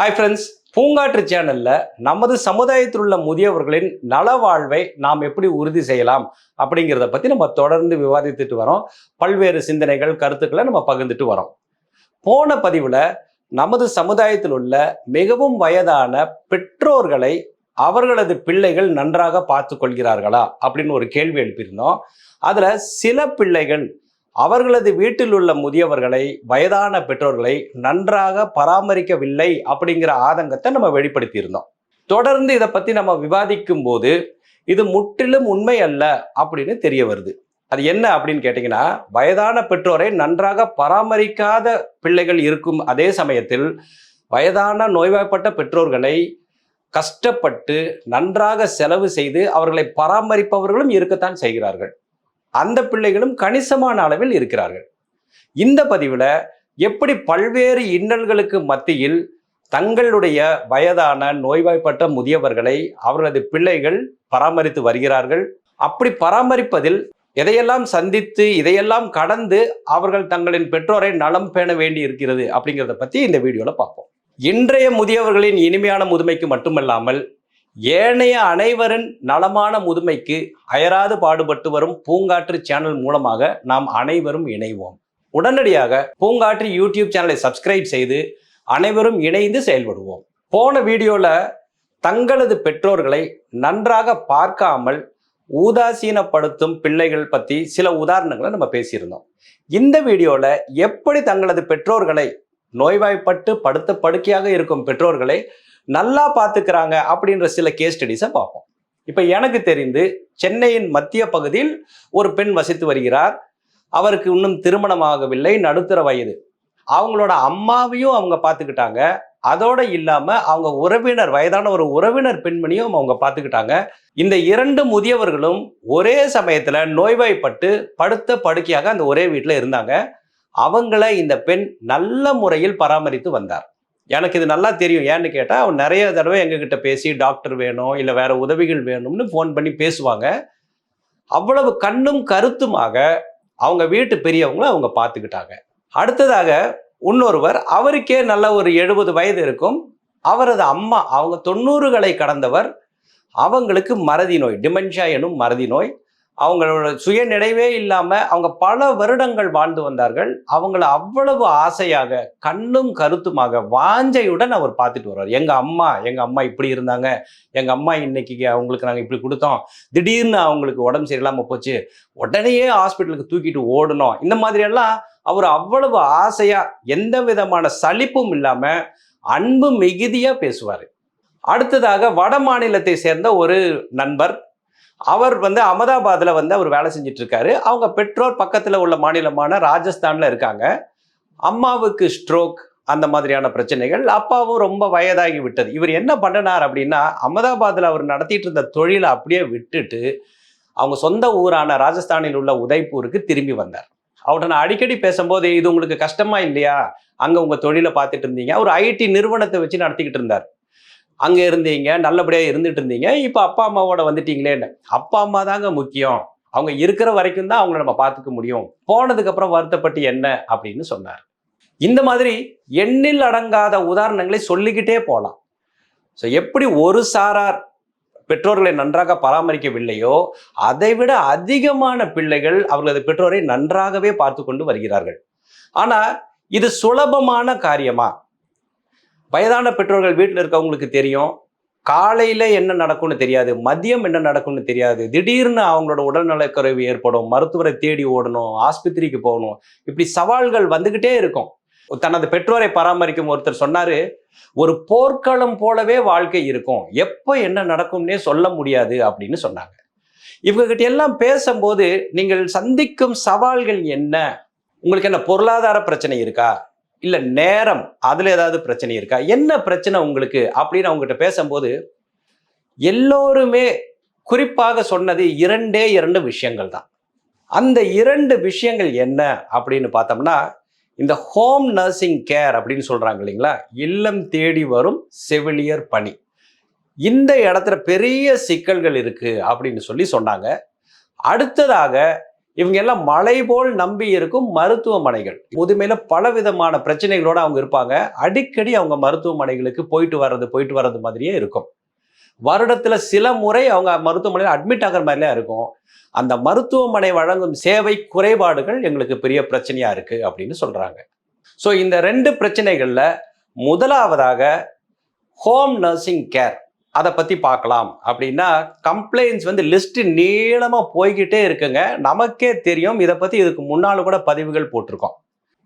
Hi friends, பூங்காற்று சேனல்ல நமது சமுதாயத்தில் உள்ள முதியவர்களின் நல வாழ்வை நாம் எப்படி உறுதி செய்யலாம் அப்படிங்கிறத பத்தி நம்ம தொடர்ந்து விவாதித்துட்டு வரோம். பல்வேறு சிந்தனைகள், கருத்துக்களை நம்ம பகிர்ந்துட்டு வரோம். போன பதிவுல நமது சமுதாயத்தில் உள்ள மிகவும் வயதான பெற்றோர்களை அவர்களது பிள்ளைகள் நன்றாக பார்த்து கொள்கிறார்களா அப்படின்னு ஒரு கேள்வி எழுப்பியிருந்தோம். அதுல சில பிள்ளைகள் அவர்களது வீட்டில் உள்ள முதியவர்களை, வயதான பெற்றோர்களை நன்றாக பராமரிக்கவில்லை அப்படிங்கிற ஆதங்கத்தை நம்ம வெளிப்படுத்தி இருந்தோம். தொடர்ந்து இதை பத்தி நம்ம விவாதிக்கும் போது இது முற்றிலும் உண்மை அல்ல அப்படின்னு தெரிய வருது. அது என்ன அப்படின்னு கேட்டீங்கன்னா, வயதான பெற்றோரை நன்றாக பராமரிக்காத பிள்ளைகள் இருக்கும் அதே சமயத்தில் வயதான நோய்வாய்ப்பட்ட பெற்றோர்களை கஷ்டப்பட்டு நன்றாக செலவு செய்து அவர்களை பராமரிப்பவர்களும் இருக்கத்தான் செய்கிறார்கள். அந்த பிள்ளைகளும் கணிசமான அளவில் இருக்கிறார்கள். இந்த பதிவில் எப்படி பல்வேறு இன்னல்களுக்கு மத்தியில் தங்களுடைய வயதான நோய்வாய்ப்பட்ட முதியவர்களை அவர்களது பிள்ளைகள் பராமரித்து வருகிறார்கள், அப்படி பராமரிப்பதில் எதையெல்லாம் சந்தித்து இதையெல்லாம் கடந்து அவர்கள் தங்களின் பெற்றோரை நலம் பேண வேண்டி இருக்கிறது அப்படிங்கிறத பற்றி இந்த வீடியோவில் பார்ப்போம். இன்றைய முதியவர்களின் இனிமையான முதுமைக்கு மட்டுமல்லாமல் ஏனைய அனைவரின் நலமான முதுமைக்கு அயராது பாடுபட்டு வரும் பூங்காற்று சேனல் மூலமாக நாம் அனைவரும் இணைவோம். உடனடியாக பூங்காற்று யூடியூப் சேனலை சப்ஸ்கிரைப் செய்து அனைவரும் இணைந்து செயல்படுவோம். போன வீடியோல தங்களது பெற்றோர்களை நன்றாக பார்க்காமல் உதாசீனப்படுத்தும் பிள்ளைகள் பற்றி சில உதாரணங்களை நம்ம பேசியிருந்தோம். இந்த வீடியோல எப்படி தங்களது பெற்றோர்களை, நோய்வாய்ப்பட்டு படுத்த படுக்கையாக இருக்கும் பெற்றோர்களை நல்லா பார்த்துக்கிறாங்க அப்படின்ற சில கேஸ் ஸ்டடிஸை பார்ப்போம். இப்போ எனக்கு தெரிந்து சென்னையின் மத்திய பகுதியில் ஒரு பெண் வசித்து வருகிறார். அவருக்கு இன்னும் திருமணமாகவில்லை, நடுத்தர வயது. அவங்களோட அம்மாவையும் அவங்க பார்த்துக்கிட்டாங்க. அதோட இல்லாம அவங்க உறவினர், வயதான ஒரு உறவினர் பெண்மணியும் அவங்க பார்த்துக்கிட்டாங்க. இந்த இரண்டு முதியவர்களும் ஒரே சமயத்துல நோய்வாய்ப்பட்டு படுத்த படுக்கையாக அந்த ஒரே வீட்டில் இருந்தாங்க. அவங்கள இந்த பெண் நல்ல முறையில் பராமரித்து வந்தார். எனக்கு இது நல்லா தெரியும். ஏன்னு கேட்டால் அவன் நிறைய தடவை எங்ககிட்ட பேசி டாக்டர் வேணும் இல்லை வேற உதவிகள் வேணும்னு ஃபோன் பண்ணி பேசுவாங்க. அவ்வளவு கண்ணும் கருத்துமாக அவங்க வீட்டு பெரியவங்களை அவங்க பார்த்துக்கிட்டாங்க. அடுத்ததாக இன்னொருவர், அவருக்கே நல்ல ஒரு 70 வயது இருக்கும். அவரது அம்மா, அவங்க 90களை கடந்தவர். அவங்களுக்கு மறதி நோய், டிமென்ஷியா எனும் மறதி நோய். அவங்களோட சுயநினைவே இல்லாம அவங்க பல வருடங்கள் வாழ்ந்து வந்தார்கள். அவங்கள அவ்வளவு ஆசையாக, கண்ணும் கருத்துமாக, வாஞ்சையுடன் அவர் பார்த்துட்டு வருவார். எங்க அம்மா இப்படி இருந்தாங்க, எங்க அம்மா இன்னைக்கு அவங்களுக்கு நாங்கள் இப்படி கொடுத்தோம், திடீர்னு அவங்களுக்கு உடம்பு சரியில்லாம போச்சு, உடனேயே ஹாஸ்பிட்டலுக்கு தூக்கிட்டு ஓடணும், இந்த மாதிரி எல்லாம் அவர் அவ்வளவு ஆசையா, எந்த விதமான சலிப்பும் இல்லாம அன்பு மிகுதியா பேசுவார். அடுத்ததாக வட மாநிலத்தை சேர்ந்த ஒரு நண்பர், அவர் அகமதாபாத்தில் அவர் வேலை செஞ்சுட்டு இருக்காரு. அவங்க பெற்றோர் பக்கத்தில் உள்ள மாநிலமான ராஜஸ்தான்ல இருக்காங்க. அம்மாவுக்கு ஸ்ட்ரோக், அந்த மாதிரியான பிரச்சனைகள். அப்பாவும் ரொம்ப வயதாகி விட்டது. இவர் என்ன பண்ணினார் அப்படின்னா, அகமதாபாத்தில் அவர் நடத்திட்டு இருந்த தொழிலை அப்படியே விட்டுட்டு அவங்க சொந்த ஊரான ராஜஸ்தானில் உள்ள உதய்பூருக்கு திரும்பி வந்தார். அவர்கிட்ட நான் அடிக்கடி பேசும்போது, இது உங்களுக்கு கஷ்டமா இல்லையா, அங்க உங்க தொழிலை பார்த்துட்டு இருந்தீங்க, ஒரு ஐடி நிறுவனத்தை வச்சு நடத்திக்கிட்டு இருந்தார், அங்க இருந்தீங்க, நல்லபடியா இருந்துட்டு இருந்தீங்க, இப்ப அப்பா அம்மாவோட வந்துட்டீங்களேன்னு. அப்பா அம்மா தாங்க முக்கியம், அவங்க இருக்கிற வரைக்கும் தான் அவங்கள நம்ம பார்த்துக்க முடியும், போனதுக்கு அப்புறம் வருத்தப்பட்டு என்ன அப்படின்னு சொன்னார். இந்த மாதிரி எண்ணில் அடங்காத உதாரணங்களை சொல்லிக்கிட்டே போகலாம். ஸோ எப்படி ஒரு சாரார் பெற்றோர்களை நன்றாக பராமரிக்கவில்லையோ அதைவிட அதிகமான பிள்ளைகள் அவர்களது பெற்றோரை நன்றாகவே பார்த்து கொண்டு வருகிறார்கள். ஆனா இது சுலபமான காரியமா? வயதான பெற்றோர்கள் வீட்டில் இருக்கவங்களுக்கு தெரியும், காலையில் என்ன நடக்கும்னு தெரியாது, மதியம் என்ன நடக்கும்னு தெரியாது, திடீர்னு அவங்களோட உடல்நலக்குறைவு ஏற்படும், மருத்துவரை தேடி ஓடணும், ஆஸ்பத்திரிக்கு போகணும், இப்படி சவால்கள் வந்துக்கிட்டே இருக்கும். தனது பெற்றோரை பராமரிக்கும் ஒருத்தர் சொன்னாரு, ஒரு போர்க்களம் போலவே வாழ்க்கை இருக்கும், எப்போ என்ன நடக்கும்னே சொல்ல முடியாது அப்படின்னு சொன்னாங்க. இவங்ககிட்ட எல்லாம் பேசும்போது நீங்கள் சந்திக்கும் சவால்கள் என்ன? உங்களுக்கு என்ன பொருளாதார பிரச்சனை இருக்கா, இல்ல நேரம், அதுல ஏதாவது பிரச்சனை இருக்கா, என்ன பிரச்சனை உங்களுக்கு அப்படின்னு அவங்ககிட்ட பேசும்போது எல்லோருமே குறிப்பாக சொன்னது 2 விஷயங்கள் தான். அந்த 2 விஷயங்கள் என்ன அப்படின்னு பார்த்தோம்னா, இந்த ஹோம் நர்சிங் கேர் அப்படின்னு சொல்றாங்க இல்லைங்களா, இல்லம் தேடி வரும் செவிலியர் பணி, இந்த இடத்துல பெரிய சிக்கல்கள் இருக்கு அப்படின்னு சொல்லி சொன்னாங்க. அடுத்ததாக இவங்க எல்லாம் மலை போல் நம்பி இருக்கும் மருத்துவமனைகள். முதுமையில பல விதமான பிரச்சனைகளோட அவங்க இருப்பாங்க. அடிக்கடி அவங்க மருத்துவமனைகளுக்கு போயிட்டு வர்றது மாதிரியே இருக்கும். வருடத்துல சில முறை அவங்க மருத்துவமனையில் அட்மிட் ஆகிற மாதிரிலாம் இருக்கும். அந்த மருத்துவமனை வழங்கும் சேவை குறைபாடுகள் எங்களுக்கு பெரிய பிரச்சனையா இருக்கு அப்படின்னு சொல்றாங்க. ஸோ இந்த 2 பிரச்சனைகள்ல முதலாவதாக ஹோம் நர்சிங் கேர் அதை பத்தி பார்க்கலாம். அப்படின்னா கம்ப்ளைண்ட்ஸ் லிஸ்ட் நீளமா போய்கிட்டே இருக்குங்க. நமக்கே தெரியும், இதை பத்தி இதுக்கு முன்னால கூட பதிவுகள் போட்டிருக்கோம்.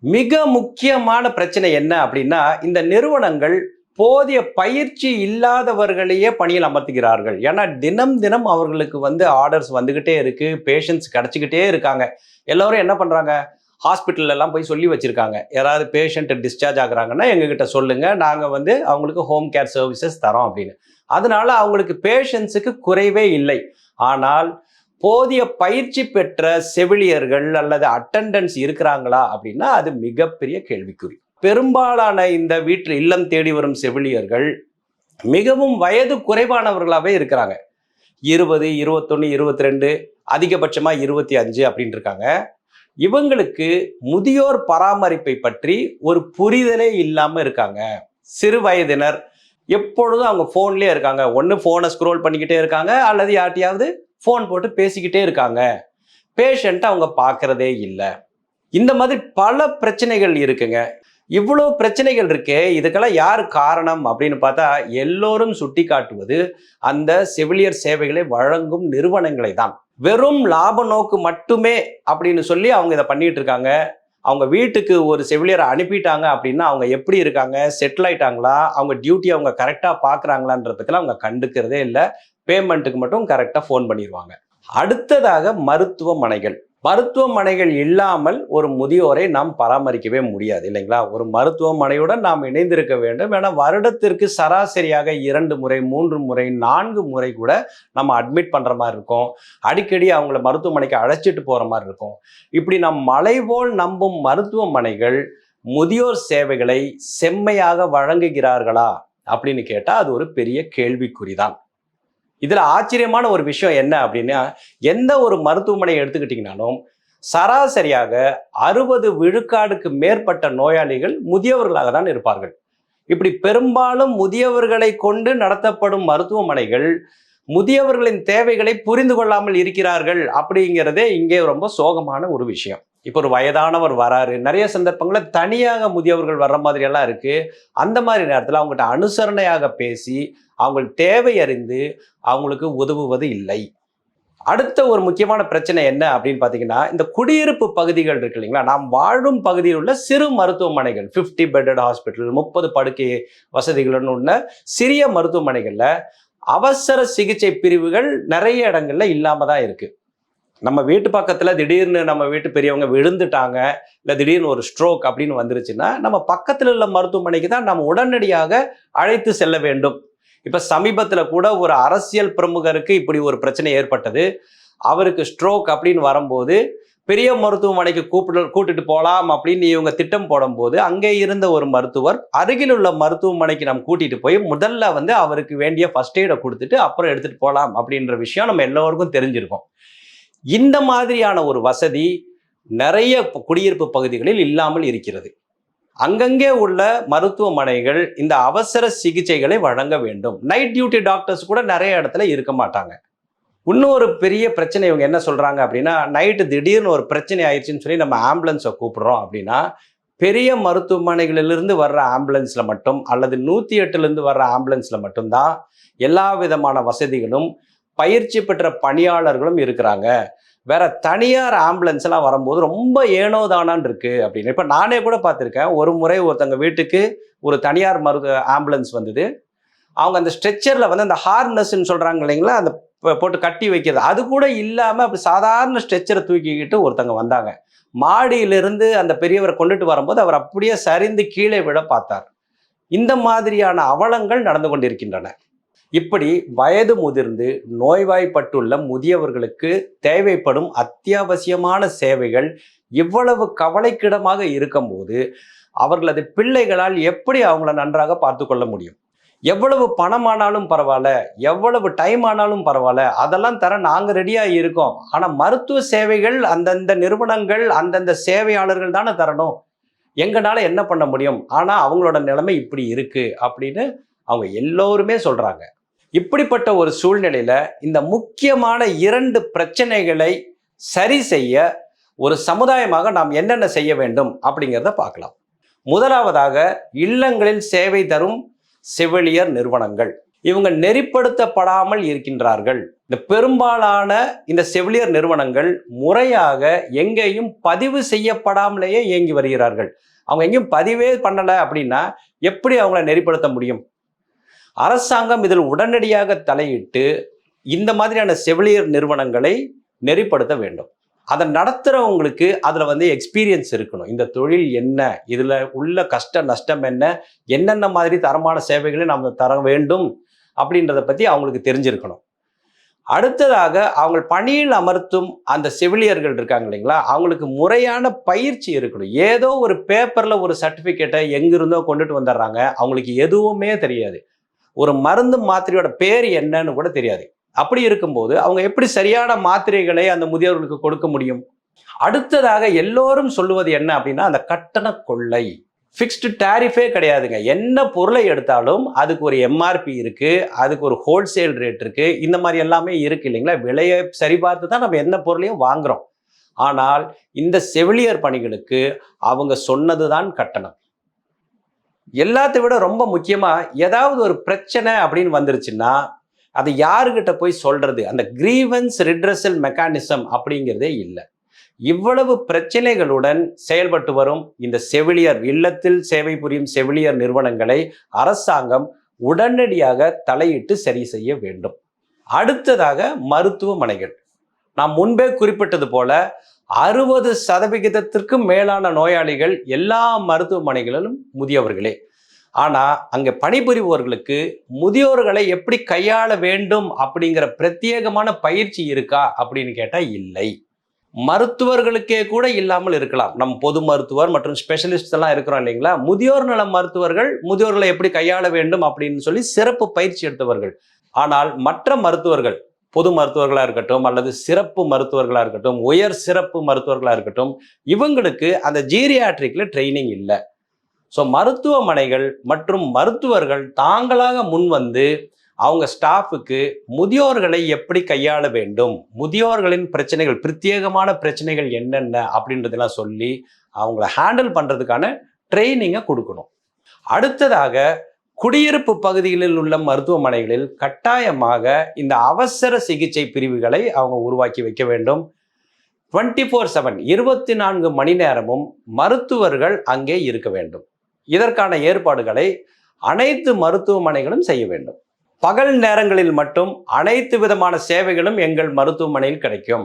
மிக முக்கியமான பிரச்சனை என்ன அப்படின்னா, இந்த நிறுவனங்கள் போதிய பயிற்சி இல்லாதவர்களையே பணியில் அமர்த்துகிறார்கள். ஏன்னா தினம் தினம் அவர்களுக்கு ஆர்டர்ஸ் வந்துகிட்டே இருக்கு, பேஷண்ட்ஸ் கிடைச்சிக்கிட்டே இருக்காங்க. எல்லாரும் என்ன பண்றாங்க, ஹாஸ்பிட்டல் எல்லாம் போய் சொல்லி வச்சிருக்காங்க, யாராவது பேஷண்ட் டிஸ்சார்ஜ் ஆகுறாங்கன்னா எங்ககிட்ட சொல்லுங்க, நாங்க அவங்களுக்கு ஹோம் கேர் சர்வீசஸ் தரோம் அப்படின்னு. அதனால அவங்களுக்கு பேஷண்ட்ஸுக்கு குறைவே இல்லை. ஆனால் போதிய பயிற்சி பெற்ற செவிலியர்கள் அல்லது அட்டெண்டன்ஸ் இருக்கிறாங்களா அப்படின்னா அது மிகப்பெரிய கேள்விக்குறி. பெரும்பாலான இந்த வீட்டில் இல்லம் தேடி வரும் செவிலியர்கள் மிகவும் வயது குறைவானவர்களாகவே இருக்கிறாங்க. 20, 21, 22, அதிகபட்சமா 25 அப்படின்னு இருக்காங்க. இவங்களுக்கு முதியோர் பராமரிப்பை பற்றி ஒரு புரிதலே இல்லாம இருக்காங்க. சிறு வயதினர் எப்பொழுதும் அவங்க போன்லயே இருக்காங்க. ஒன்று போனை ஸ்க்ரோல் பண்ணிக்கிட்டே இருக்காங்க, அல்லது யார்ட்டையாவது போன் போட்டு பேசிக்கிட்டே இருக்காங்க. பேஷண்ட்டை அவங்க பார்க்கறதே இல்லை. இந்த மாதிரி பல பிரச்சனைகள் இருக்குங்க. இவ்வளவு பிரச்சனைகள் இருக்கே, இதுக்கெல்லாம் யார் காரணம் அப்படின்னு பார்த்தா எல்லோரும் சுட்டி காட்டுவது அந்த செவிலியர் சேவைகளை வழங்கும் நிறுவனங்களை தான். வெறும் லாப நோக்கு மட்டுமே அப்படின்னு சொல்லி அவங்க இதை பண்ணிட்டு இருக்காங்க. அவங்க வீட்டுக்கு ஒரு செவிலியரை அனுப்பிட்டாங்க அப்படின்னா அவங்க எப்படி இருக்காங்க, செட்டில் ஆயிட்டாங்களா, அவங்க டியூட்டி அவங்க கரெக்டாக பார்க்குறாங்களான்றதுக்கெல்லாம் அவங்க கண்டுக்கிறதே இல்லை. பேமெண்ட்டுக்கு மட்டும் கரெக்டாக ஃபோன் பண்ணிடுவாங்க. அடுத்ததாக மருத்துவமனைகள் இல்லாமல் ஒரு முதியோரை நாம் பராமரிக்கவே முடியாது இல்லைங்களா? ஒரு மருத்துவமனையுடன் நாம் இணைந்திருக்க வேண்டும். ஏன்னா வருடத்திற்கு சராசரியாக 2 முறை 3 முறை 4 முறை கூட நம்ம அட்மிட் பண்ற மாதிரி இருக்கும். அடிக்கடி அவங்கள மருத்துவமனைக்கு அழைச்சிட்டு போற மாதிரி இருக்கும். இப்படி நம் மலை போல் நம்பும் மருத்துவமனைகள் முதியோர் சேவைகளை செம்மையாக வழங்குகிறார்களா அப்படின்னு கேட்டா அது ஒரு பெரிய கேள்விக்குறிதான். இதுல ஆச்சரியமான ஒரு விஷயம் என்ன அப்படின்னா, எந்த ஒரு மருத்துவமனையை எடுத்துக்கிட்டீங்கன்னாலும் சராசரியாக 60 விழுக்காடுக்கு மேற்பட்ட நோயாளிகள் முதியவர்களாக தான் இருப்பார்கள். இப்படி பெரும்பாலும் முதியவர்களை கொண்டு நடத்தப்படும் மருத்துவமனைகள் முதியவர்களின் தேவைகளை புரிந்து கொள்ளாமல் இருக்கிறார்கள் அப்படிங்கிறதே இங்கே ரொம்ப சோகமான ஒரு விஷயம். இப்போ ஒரு வயதானவர் வராரு, நிறைய சந்தர்ப்பங்களில் தனியாக முதியவர்கள் வர்ற மாதிரி எல்லாம் இருக்கு. அந்த மாதிரி நேரத்தில் அவங்ககிட்ட அனுசரணையாக பேசி அவங்க தேவை அறிந்து அவங்களுக்கு உதவுவது இல்லை. அடுத்த ஒரு முக்கியமான பிரச்சனை என்ன அப்படின்னு பார்த்தீங்கன்னா, இந்த குடியிருப்பு பகுதிகள் இருக்கு இல்லைங்களா, நாம் வாழும் பகுதியில் உள்ள சிறு மருத்துவமனைகள், 50 பெட்டட் ஹாஸ்பிட்டல், 30 படுக்கை வசதிகளுடன் உள்ள சிறிய மருத்துவமனைகளில் அவசர சிகிச்சை பிரிவுகள் நிறைய இடங்கள்ல இல்லாம தான் இருக்கு. நம்ம வீட்டு பக்கத்துல திடீர்னு நம்ம வீட்டு பெரியவங்க விழுந்துட்டாங்க, இல்லை திடீர்னு ஒரு ஸ்ட்ரோக் அப்படின்னு வந்துருச்சுன்னா நம்ம பக்கத்துல உள்ள மருத்துவமனைக்கு தான் நம்ம உடனடியாக அழைத்து செல்ல வேண்டும். இப்ப சமீபத்துல கூட ஒரு அரசியல் பிரமுகருக்கு இப்படி ஒரு பிரச்சனை ஏற்பட்டது. அவருக்கு ஸ்ட்ரோக் அப்படின்னு வரும்போது பெரிய மருத்துவமனைக்கு கூட்டிட்டு போகலாம் அப்படின்னு இவங்க திட்டம் போடும்போது அங்கே இருந்த ஒரு மருத்துவர் அருகில் உள்ள மருத்துவமனைக்கு நம்ம கூட்டிட்டு போய் முதல்ல அவருக்கு வேண்டிய ஃபர்ஸ்ட் எய்டை கொடுத்துட்டு அப்புறம் எடுத்துட்டு போகலாம் அப்படின்ற விஷயம் நம்ம எல்லோருக்கும் தெரிஞ்சிருக்கும். இந்த மாதிரியான ஒரு வசதி நிறைய குடியிருப்பு பகுதிகளில் இல்லாமல் இருக்கிறது. அங்கங்கே உள்ள மருத்துவமனைகள் இந்த அவசர சிகிச்சைகளை வழங்க வேண்டும். நைட் டியூட்டி டாக்டர்ஸ் கூட நிறைய இடத்துல இருக்க மாட்டாங்க. இன்னொரு பெரிய பிரச்சனை இவங்க என்ன சொல்றாங்க அப்படின்னா, நைட்டு திடீர்னு ஒரு பிரச்சனை ஆயிடுச்சுன்னு சொல்லி நம்ம ஆம்புலன்ஸை கூப்பிடுறோம் அப்படின்னா, பெரிய மருத்துவமனைகளிலிருந்து வர்ற ஆம்புலன்ஸ்ல மட்டும் அல்லது 108லேருந்து வர்ற ஆம்புலன்ஸ்ல மட்டும்தான் எல்லா விதமான வசதிகளும் பயிற்சி பெற்ற பணியாளர்களும் இருக்கிறாங்க. வேற தனியார் ஆம்புலன்ஸ் எல்லாம் வரும்போது ரொம்ப ஏனோதானான் இருக்கு அப்படின்னு. இப்ப நானே கூட பார்த்துருக்கேன். ஒரு முறை ஒருத்தங்க வீட்டுக்கு ஒரு தனியார் ஆம்புலன்ஸ் வந்தது. அவங்க அந்த ஸ்ட்ரெச்சர்ல அந்த ஹார்னஸ்ன்னு சொல்றாங்க இல்லைங்களா, அந்த போட்டு கட்டி வைக்கிறது அது கூட இல்லாம அப்படி சாதாரண ஸ்ட்ரெச்சரை தூக்கிக்கிட்டு ஒருத்தங்க வந்தாங்க. மாடியிலிருந்து அந்த பெரியவரை கொண்டுட்டு வரும்போது அவர் அப்படியே சரிந்து கீழே விட பார்த்தார். இந்த மாதிரியான அவலங்கள் நடந்து கொண்டிருக்கின்றன. இப்படி வயது முதிர்ந்து நோய்வாய்ப்பட்டுள்ள முதியவர்களுக்கு தேவைப்படும் அத்தியாவசியமான சேவைகள் இவ்வளவு கவலைக்கிடமாக இருக்கும்போது அவர்களது பிள்ளைகளால் எப்படி அவங்கள நன்றாக பார்த்து கொள்ள முடியும்? எவ்வளவு பணமானாலும் பரவாயில்ல, எவ்வளவு டைம் ஆனாலும் பரவாயில்ல, அதெல்லாம் தர நாங்க ரெடியா இருக்கோம். ஆனா மருத்துவ சேவைகள் அந்தந்த நிறுவனங்கள், அந்தந்த சேவையாளர்கள் தானே தரணும். எங்கனால என்ன பண்ண முடியும்? ஆனா அவங்களோட நிலைமை இப்படி இருக்கு அப்படின்னு அவங்க எல்லோருமே சொல்றாங்க. இப்படிப்பட்ட ஒரு சூழ்நிலையில இந்த முக்கியமான 2 பிரச்சனைகளை சரி செய்ய ஒரு சமுதாயமாக நாம் என்னென்ன செய்ய வேண்டும் அப்படிங்கிறத பார்க்கலாம். முதலாவதாக, இல்லங்களில் சேவை தரும் செவிலியர் நிறுவனங்கள். இவங்க நெறிப்படுத்தப்படாமல் இருக்கின்றார்கள். இந்த பெரும்பாலான இந்த செவிலியர் நிறுவனங்கள் முறையாக எங்கேயும் பதிவு செய்யப்படாமலேயே இயங்கி வருகிறார்கள். அவங்க எங்கேயும் பதிவே பண்ணல அப்படின்னா எப்படி அவங்கள நெறிப்படுத்த முடியும்? அரசாங்கம் இதில் உடனடியாக தலையிட்டு இந்த மாதிரியான செவிலியர் நிறுவனங்களை நெறிப்படுத்த வேண்டும். அதை நடத்துறவங்களுக்கு அதுல எக்ஸ்பீரியன்ஸ் இருக்கணும். இந்த தொழில் என்ன, இதுல உள்ள கஷ்ட நஷ்டம் என்ன, என்னென்ன மாதிரி தரமான சேவைகளை நாம் தர வேண்டும் அப்படின்றத பத்தி அவங்களுக்கு தெரிஞ்சிருக்கணும். அடுத்ததாக, அவங்க பணியில் அமர்த்தும் அந்த செவிலியர்கள் இருக்காங்க இல்லைங்களா, அவங்களுக்கு முறையான பயிற்சி இருக்கணும். ஏதோ ஒரு பேப்பர்ல ஒரு சர்டிபிகேட்டை எங்கிருந்தோ கொண்டுட்டு வந்துடுறாங்க. அவங்களுக்கு எதுவுமே தெரியாது. ஒரு மருந்து மாத்திரையோட பேர் என்னன்னு கூட தெரியாது. அப்படி இருக்கும்போது அவங்க எப்படி சரியான மாத்திரைகளை அந்த முதியோர்களுக்கு கொடுக்க முடியும்? அடுத்ததாக எல்லோரும் சொல்லுவது என்ன அப்படின்னா, அந்த கட்டண கொள்ளை. ஃபிக்ஸ்டு டாரிஃபே கிடையாதுங்க. என்ன பொருளை எடுத்தாலும் அதுக்கு ஒரு எம்ஆர்பி இருக்கு, அதுக்கு ஒரு ஹோல்சேல் ரேட் இருக்கு, இந்த மாதிரி எல்லாமே இருக்கு இல்லைங்களா. விலையை சரிபார்த்து தான் நம்ம எந்த பொருளையும் வாங்குறோம். ஆனால் இந்த செவிலியர் பணிகளுக்கு அவங்க சொன்னதுதான் கட்டணம். எல்லாத்தை விட ரொம்ப முக்கியமா, ஏதாவது ஒரு பிரச்சனை அப்படின்னு வந்துருச்சுன்னா அதை யாருக்கிட்ட போய் சொல்றது? அந்த கிரீவன்ஸ் ரிட்ரஸல் மெக்கானிசம் அப்படிங்கிறதே இல்லை. இவ்வளவு பிரச்சனைகளுடன் செயல்பட்டு வரும் இந்த செவிலியர், இல்லத்தில் சேவை புரியும் செவிலியர் நிறுவனங்களை அரசாங்கம் உடனடியாக தலையிட்டு சரி செய்ய வேண்டும். அடுத்ததாக, மருத்துவமனைகள். நாம் முன்பே குறிப்பிட்டது போல 60% மேலான நோயாளிகள் எல்லா மருத்துவமனைகளிலும் முதியவர்களே. ஆனா அங்க பணிபுரிபவர்களுக்கு முதியோர்களை எப்படி கையாள வேண்டும் அப்படிங்கிற பிரத்யேகமான பயிற்சி இருக்கா அப்படின்னு கேட்டா இல்லை. மருத்துவர்களுக்கே கூட இல்லாமல் இருக்கலாம். நம் பொது மருத்துவர் மற்றும் ஸ்பெஷலிஸ்ட் எல்லாம் இருக்கிறோம் இல்லைங்களா. முதியோர் நல மருத்துவர்கள் முதியோர்களை எப்படி கையாள வேண்டும் அப்படின்னு சொல்லி சிறப்பு பயிற்சி எடுத்தவர்கள். ஆனால் மற்ற மருத்துவர்கள், பொது மருத்துவர்களா இருக்கட்டும் அல்லது சிறப்பு மருத்துவர்களா இருக்கட்டும், உயர் சிறப்பு மருத்துவர்களா இருக்கட்டும், இவங்களுக்கு அந்த ஜீரியாட்ரிக்ல ட்ரைனிங் இல்லை. ஸோ மருத்துவமனைகள் மற்றும் மருத்துவர்கள் தாங்களாக முன் வந்து அவங்க ஸ்டாஃபுக்கு முதியோர்களை எப்படி கையாள வேண்டும், முதியோர்களின் பிரச்சனைகள், பிரத்யேகமான பிரச்சனைகள் என்னென்ன அப்படின்றதெல்லாம் சொல்லி அவங்கள ஹேண்டில் பண்றதுக்கான ட்ரைனிங்கை கொடுக்கணும். அடுத்ததாக, குடியிருப்பு பகுதிகளில் உள்ள மருத்துவமனைகளில் கட்டாயமாக இந்த அவசர சிகிச்சை பிரிவுகளை அவங்க உருவாக்கி வைக்க வேண்டும். 24/7 24 மணி நேரமும் மருத்துவர்கள் அங்கே இருக்க வேண்டும். இதற்கான ஏற்பாடுகளை அனைத்து மருத்துவமனைகளும் செய்ய வேண்டும். பகல் நேரங்களில் மட்டும் அனைத்து விதமான சேவைகளும் எங்கள் மருத்துவமனையில் கிடைக்கும்.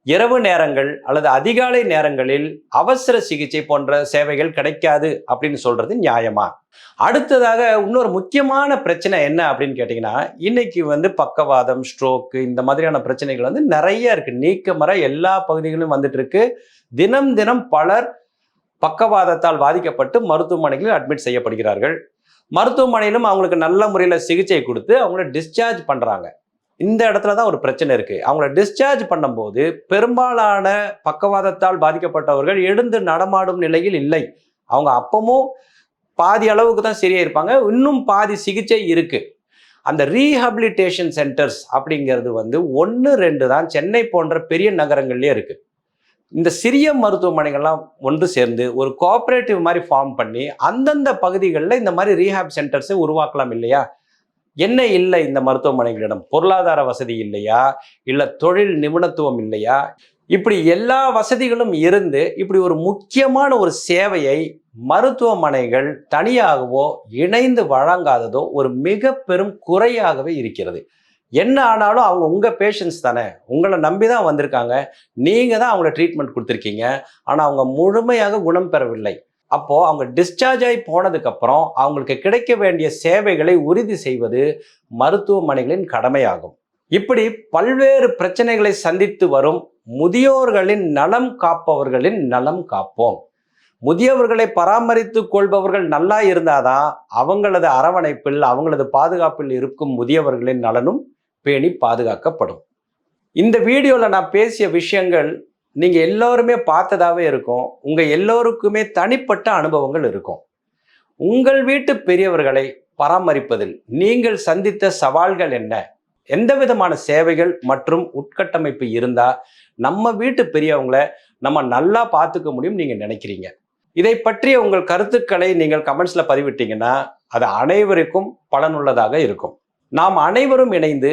இரவு நேரங்கள் அல்லது அதிகாலை நேரங்களில் அவசர சிகிச்சை போன்ற சேவைகள் கிடைக்காது அப்படின்னு சொல்றது நியாயமா? அடுத்ததாக, இன்னொரு முக்கியமான பிரச்சனை என்ன அப்படின்னு கேட்டீங்கன்னா, இன்னைக்கு பக்கவாதம், ஸ்ட்ரோக்கு, இந்த மாதிரியான பிரச்சனைகள் நிறைய இருக்கு. நீக்கமற எல்லா பகுதிகளிலும் வந்துட்டு இருக்கு. தினம் தினம் பலர் பக்கவாதத்தால் பாதிக்கப்பட்டு மருத்துவமனைகளில் அட்மிட் செய்யப்படுகிறார்கள். மருத்துவமனையிலும் அவங்களுக்கு நல்ல முறையில் சிகிச்சை கொடுத்து அவங்கள டிஸ்சார்ஜ் பண்றாங்க. இந்த இடத்துல தான் ஒரு பிரச்சனை இருக்கு. அவங்கள டிஸ்சார்ஜ் பண்ணும்போது பெரும்பாலான பக்கவாதத்தால் பாதிக்கப்பட்டவர்கள் எழுந்து நடமாடும் நிலையில் இல்லை. அவங்க அப்பமும் பாதி அளவுக்கு தான் சரியா இருப்பாங்க. இன்னும் பாதி சிகிச்சை இருக்கு. அந்த ரீஹபிலிட்டேஷன் சென்டர்ஸ் அப்படிங்கிறது 1, 2 தான் சென்னை போன்ற பெரிய நகரங்கள்லயே இருக்கு. இந்த சிறிய மருத்துவமனைகள்லாம் ஒன்று சேர்ந்து ஒரு கோஆபரேட்டிவ் மாதிரி ஃபார்ம் பண்ணி அந்தந்த பகுதிகளில் இந்த மாதிரி ரீஹாப் சென்டர்ஸை உருவாக்கலாம் இல்லையா? என்ன இல்லை இந்த மருத்துவமனைகளிடம்? பொருளாதார வசதி இல்லையா, இல்லை தொழில் நிபுணத்துவம் இல்லையா? இப்படி எல்லா வசதிகளும் இருந்து இப்படி ஒரு முக்கியமான ஒரு சேவையை மருத்துவமனைகள் தனியாகவோ இணைந்து வழங்காததோ ஒரு மிக பெரும் குறையாகவே இருக்கிறது. என்ன ஆனாலும் அவங்க உங்க பேஷண்ட்ஸ் தானே, உங்களை நம்பி தான் வந்திருக்காங்க, நீங்க தான் அவங்கள ட்ரீட்மெண்ட் கொடுத்துருக்கீங்க. ஆனா அவங்க முழுமையாக குணம் பெறவில்லை. அப்போ அவங்க டிஸ்சார்ஜ் ஆகி போனதுக்கு அப்புறம் அவங்களுக்கு கிடைக்க வேண்டிய சேவைகளை உறுதி செய்வது மருத்துவமனைகளின் கடமையாகும். இப்படி பல்வேறு பிரச்சனைகளை சந்தித்து வரும் முதியோர்களின் நலம் காப்பவர்களின் நலம் காப்போம். முதியவர்களை பராமரித்துக் கொள்பவர்கள் நல்லா இருந்தாதான் அவங்களது அரவணைப்பில் அவங்களது பாதுகாப்பில் இருக்கும் முதியவர்களின் நலனும் பேணி பாதுகாக்கப்படும். இந்த வீடியோவில் நான் பேசிய விஷயங்கள் நீங்கள் எல்லோருமே பார்த்ததாவே இருக்கும். உங்கள் எல்லோருக்குமே தனிப்பட்ட அனுபவங்கள் இருக்கும். உங்கள் வீட்டு பெரியவர்களை பராமரிப்பதில் நீங்கள் சந்தித்த சவால்கள் என்ன? எந்த விதமான சேவைகள் மற்றும் உட்கட்டமைப்பு இருந்தால் நம்ம வீட்டு பெரியவங்களை நம்ம நல்லா பார்த்துக்க முடியும் நீங்கள் நினைக்கிறீங்க? இதை பற்றிய உங்கள் கருத்துக்களை நீங்கள் கமெண்ட்ஸில் பதிவிட்டீங்கன்னா அது அனைவருக்கும் பலனுள்ளதாக இருக்கும். நாம் அனைவரும் இணைந்து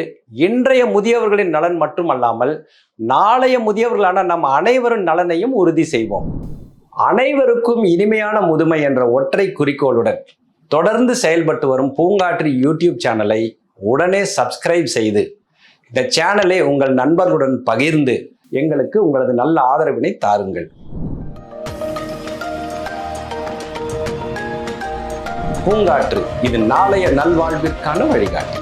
இன்றைய முதியவர்களின் நலன் மட்டுமல்லாமல் நாளைய முதியவர்களான நம் அனைவரின் நலனையும் உறுதி செய்வோம். அனைவருக்கும் இனிமையான முதுமை என்ற ஒற்றை குறிக்கோளுடன் தொடர்ந்து செயல்பட்டு வரும் பூங்காற்று யூடியூப் சேனலை உடனே சப்ஸ்கிரைப் செய்து இந்த சேனலை உங்கள் நண்பர்களுடன் பகிர்ந்து எங்களுக்கு உங்களது நல்ல ஆதரவினை தாருங்கள். பூங்காற்று, இது நாளைய நல்வாழ்விற்கான வழிகாட்டு.